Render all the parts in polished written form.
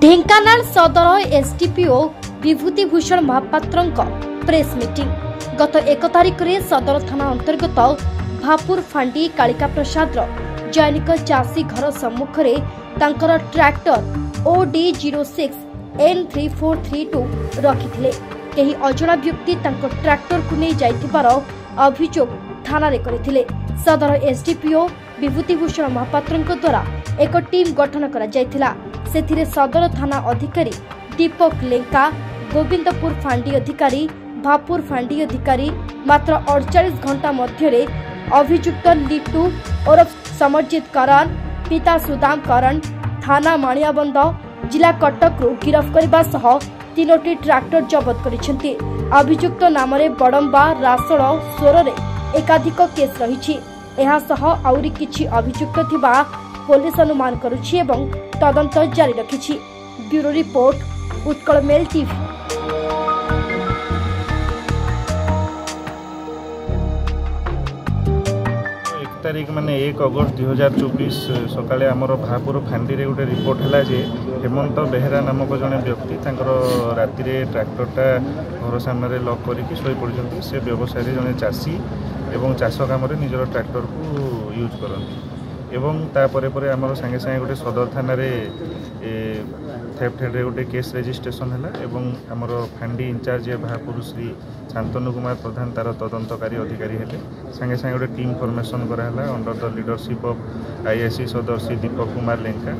ढेंकानाल सदर SDPO Bibhutibhushan Mahapatra press meeting गत 1 तारिख में सदर थाना अंतर्गत भापुर फांडी कालिका प्रसाद जैनिक चाषी घर सम्मुख में ट्रैक्टर OD06 N3432 रखिथिले। केही अजଣା व्यक्ति ट्रैक्टर को नहीं जाइथिबार अभियोग थाना रे करथिले। सदर एसडीपीओ विभूतिभूषण महापात्र द्वारा एक टीम गठन करा जायथिला। सेथिरे सदर थाना अधिकारी दीपक लेंका, गोविंदपुर फांडी अधिकारी, भापुर फांडी अधिकारी मात्र 48 घंटा मध्य अभियुक्त लिटू ओरफ समरजित करण पिता सुदाम करण थाना माणियाबंद जिला कटक गिरफ करने सह 3टी ट्रैक्टर जबत करिसेंती। अभियुक्त नाम बड़म्बा रासोल सोर एकाधिक केस रही। एहा सह आउरी किछि अभियुक्त थिबा पुलिस अनुमान करुछि एवं तदंत जारी रखिछि। Bureau report Utkal mail TV. 1 तारिख माने 1 अगस्त 2024 सकाळे आमर भापुर फांडी रे गोटे रिपोर्ट हला जे हेमंत बेहेरा नामक जने व्यक्ति तांकर राति रे ट्रैक्टरटा घर सामने लॉक करिकि सोई पड़छन्ती। से व्यवसाय रे जने चासी एवं चाष काम रे निजर ट्रैक्टर को यूज करन्ती एवं तापरे परे आमर संगे संगे गोटे सदर थाना रे थेफ्ट हेड रे गोटे केस रजिस्ट्रेशन है एवं आमर फांडी इंचार्ज भापुर श्री शांतनु कुमार प्रधान तार तदंतकारी अधिकारी हेले। संगे संगे गोटे टीम फॉर्मेशन कराला under the leadership of ISC सदस्य दीपक कुमार लेंका।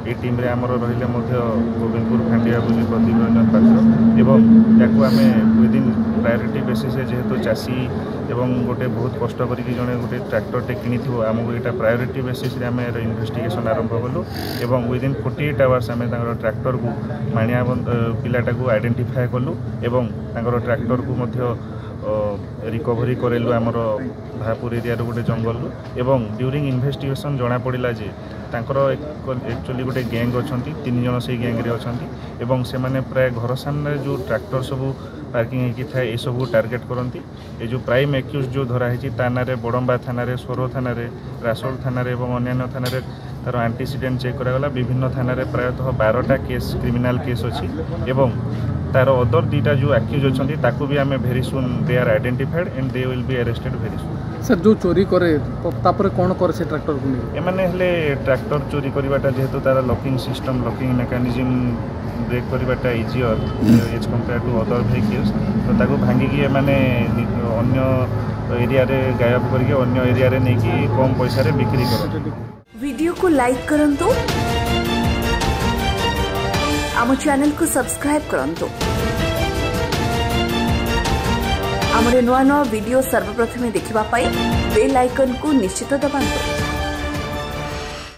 ये टीम रे आमर रहिले मध्य गोविंदपुर फांडिया बुली प्रदीप रंजन पात्र एवं याकू आमे विदिन प्रायोरिटी बेसिस जेहेतु चाषी एवं गोटे बहुत कष्ट करी जड़े गोटे ट्रैक्टर किनी आमको यहाँ प्रायोरिटी बेसिस आम इन्वेस्टिगेशन आरंभ कलु एवं विदिन 48 आवर्स आम ट्रैक्टर को माणिया पिलाटा को आइडेंटिफाई कलु एवं ट्रैक्टर को रिकवरी करेलु आमर भापुर एरिया गोटे जंगल एवं ड्यूरिंग इन्वेस्टिगेशन जना पड़ा जे एक्चुअली गोटे गैंग अच्छा 3 जन से गैंग रे अच्छा एवं से माने प्राय घर सामने जो ट्रैक्टर सब पार्किंग होती था ये सब टार्गेट करती। ये जो प्राइम एक्यूज जो धरा है ताना बड़म्बा थाना सोर थाना रासोल थाना अन्य थाना तार एंटीसीडेंट चेक करागला। विभिन्न थाना प्रायतः 12टा केस क्रिमिनाल केस अच्छी एवं तार अदर 2टा जो एक्यूज अच्छी ताकू भी आम very soon they are identified and they will be arrested very soon. Sir जो चोरी करे तापर कौन करे से ट्रैक्टर को एमाने हेले ट्रैक्टर चोरी करवाटा जेहेतु तार locking system locking mechanism break करवाटा easier as compare to other vehicles तो ताको भांगिकी माने अन्य एरिया रे गायब करके अन्य एरिया रे नेकी कम पैसा रे बिक्री करते। वीडियो को लाइक करंतु, आम चैनल को सब्सक्राइब करंतु, आमरे नुआ नुआ वीडियो सर्वप्रथमे देखिबा पाई बेल आइकन को निश्चित दबाନ୍ତୁ।